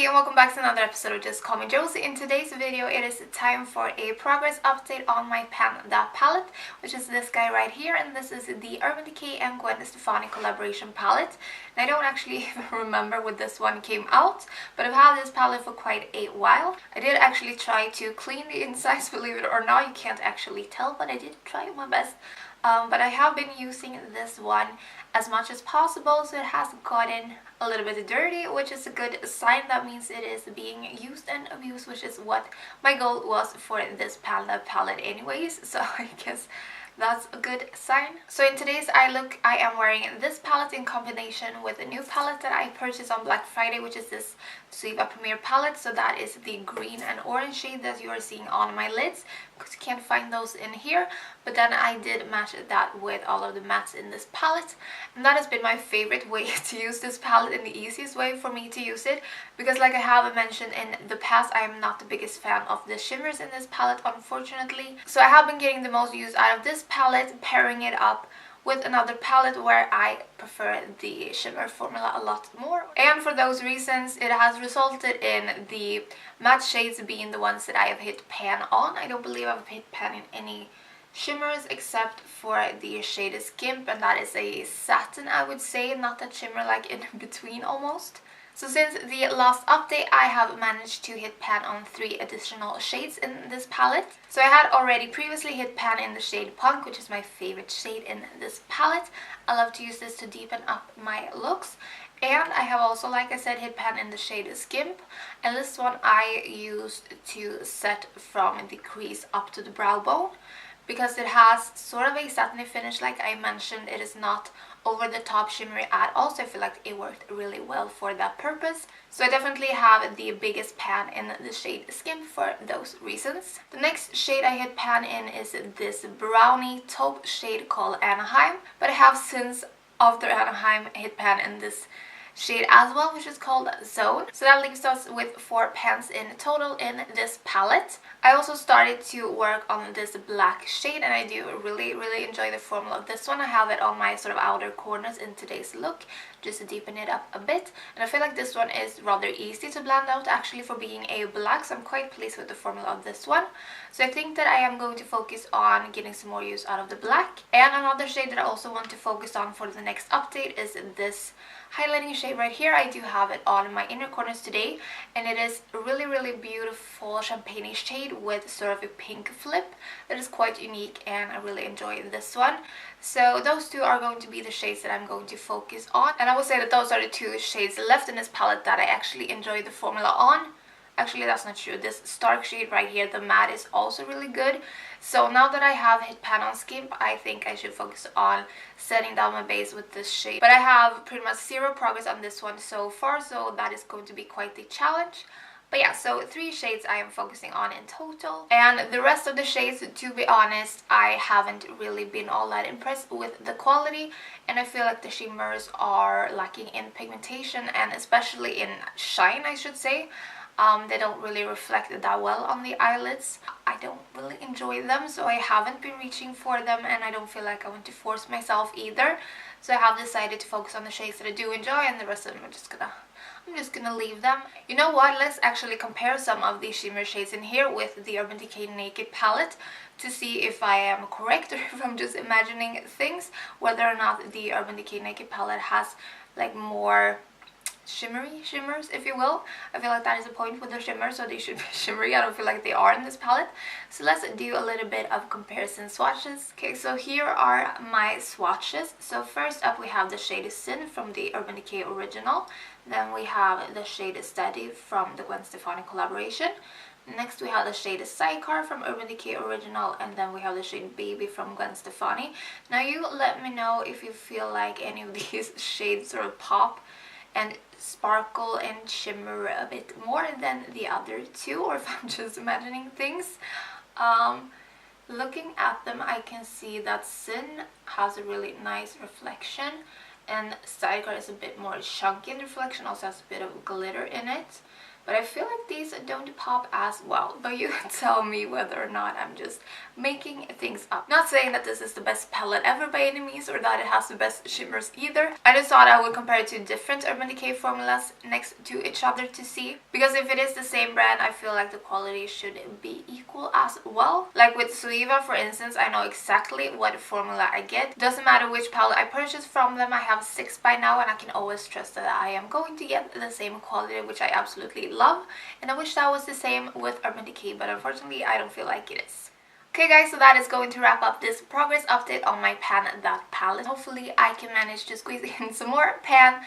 Hey and welcome back to another episode of Just Call Me Josie. In today's video, it is time for a progress update on my Panda palette, which is this guy right here, and this is the Urban Decay and Gwen Stefani collaboration palette. And I don't actually even remember when this one came out, but I've had this palette for quite a while. I did actually try to clean the insides, believe it or not. You can't actually tell, but I did try my best. But I have been using this one as much as possible, so it has gotten a little bit dirty, which is a good sign. That means it is being used and abused, which is what my goal was for this Panda palette anyways, so I guess that's a good sign. So in today's eye look, I am wearing this palette in combination with a new palette that I purchased on Black Friday, which is this Suiva Premier palette. So that is the green and orange shade that you are seeing on my lids, because you can't find those in here. But then I did match that with all of the mattes in this palette, and that has been my favorite way to use this palette, and the easiest way for me to use it, because like I have mentioned in the past, I am not the biggest fan of the shimmers in this palette, unfortunately. So I have been getting the most use out of this palette, pairing it up with another palette where I prefer the shimmer formula a lot more. And for those reasons, it has resulted in the matte shades being the ones that I have hit pan on. I don't believe I've hit pan in any shimmers except for the shade Skimp, and that is a satin, I would say, not that shimmer, like in between almost. So since the last update, I have managed to hit pan on 3 additional shades in this palette. So I had already previously hit pan in the shade Punk, which is my favorite shade in this palette. I love to use this to deepen up my looks. And I have also, like I said, hit pan in the shade Skimp. And this one I used to set from the crease up to the brow bone, because it has sort of a satiny finish. Like I mentioned, it is not over the top shimmery at all, so I feel like it worked really well for that purpose. So I definitely have the biggest pan in the shade Skimp for those reasons. The next shade I hit pan in is this brownie taupe shade called Anaheim, but I have since, after Anaheim, hit pan in this shade as well, which is called Zone. So that leaves us with 4 pans in total in this palette. I also started to work on this black shade, and I do really enjoy the formula of this one. I have it on my sort of outer corners in today's look, just to deepen it up a bit. And I feel like this one is rather easy to blend out actually for being a black, so I'm quite pleased with the formula of this one. So I think that I am going to focus on getting some more use out of the black. And another shade that I also want to focus on for the next update is this highlighting shade right here. I do have it on my inner corners today, and it is a really beautiful champagne shade with sort of a pink flip that is quite unique, and I really enjoy this one. So those two are going to be the shades that I'm going to focus on, and I would say that those are the 2 shades left in this palette that I actually enjoy the formula on. Actually, that's not true. This Stark shade right here, the matte, is also really good. So now that I have hit pan on Skimp, I think I should focus on setting down my base with this shade. But I have pretty much 0 progress on this one so far, so that is going to be quite the challenge. But yeah, so 3 shades I am focusing on in total. And the rest of the shades, to be honest, I haven't really been all that impressed with the quality. And I feel like the shimmers are lacking in pigmentation, and especially in shine, I should say. They don't really reflect that well on the eyelids. I don't really enjoy them, so I haven't been reaching for them, and I don't feel like I want to force myself either. So I have decided to focus on the shades that I do enjoy, and the rest of them I'm just gonna leave them. You know what, let's actually compare some of these shimmer shades in here with the Urban Decay Naked palette to see if I am correct or if I'm just imagining things, whether or not the Urban Decay Naked palette has like more shimmers, if you will. I feel like that is the point with the shimmers, so they should be shimmery. I don't feel like they are in this palette. So let's do a little bit of comparison swatches. Okay, so here are my swatches. So first up we have the shade Sin from the Urban Decay original. Then we have the shade Steady from the Gwen Stefani collaboration. Next we have the shade Sidecar from Urban Decay original, and then we have the shade Baby from Gwen Stefani. Now you let me know if you feel like any of these shades sort of pop and sparkle and shimmer a bit more than the other 2, or if I'm just imagining things. Looking at them, I can see that Sin has a really nice reflection, and Sidecar is a bit more chunky in the reflection, also has a bit of glitter in it. but I feel like these don't pop as well. But you tell me whether or not I'm just making things up. Not saying that this is the best palette ever by any means, or that it has the best shimmers either. I just thought I would compare it to different Urban Decay formulas next to each other to see, because if it is the same brand, I feel like the quality should be equal as well. Like with Zoeva, for instance, I know exactly what formula I get. Doesn't matter which palette I purchase from them, I have 6 by now, and I can always trust that I am going to get the same quality, which I absolutely love. And I wish that was the same with Urban Decay, but unfortunately I don't feel like it is. Okay guys, so that is going to wrap up this progress update on my Pan That palette. Hopefully I can manage to squeeze in some more Pan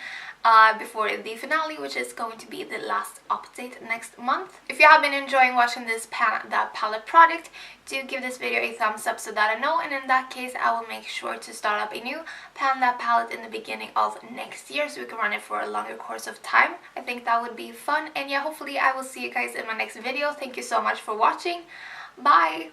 before the finale, which is going to be the last update next month. If you have been enjoying watching this Pan That palette product, do give this video a thumbs up so that I know, and in that case I will make sure to start up a new Pan That palette in the beginning of next year so we can run it for a longer course of time. I think that would be fun, and yeah, hopefully I will see you guys in my next video. Thank you so much for watching. Bye!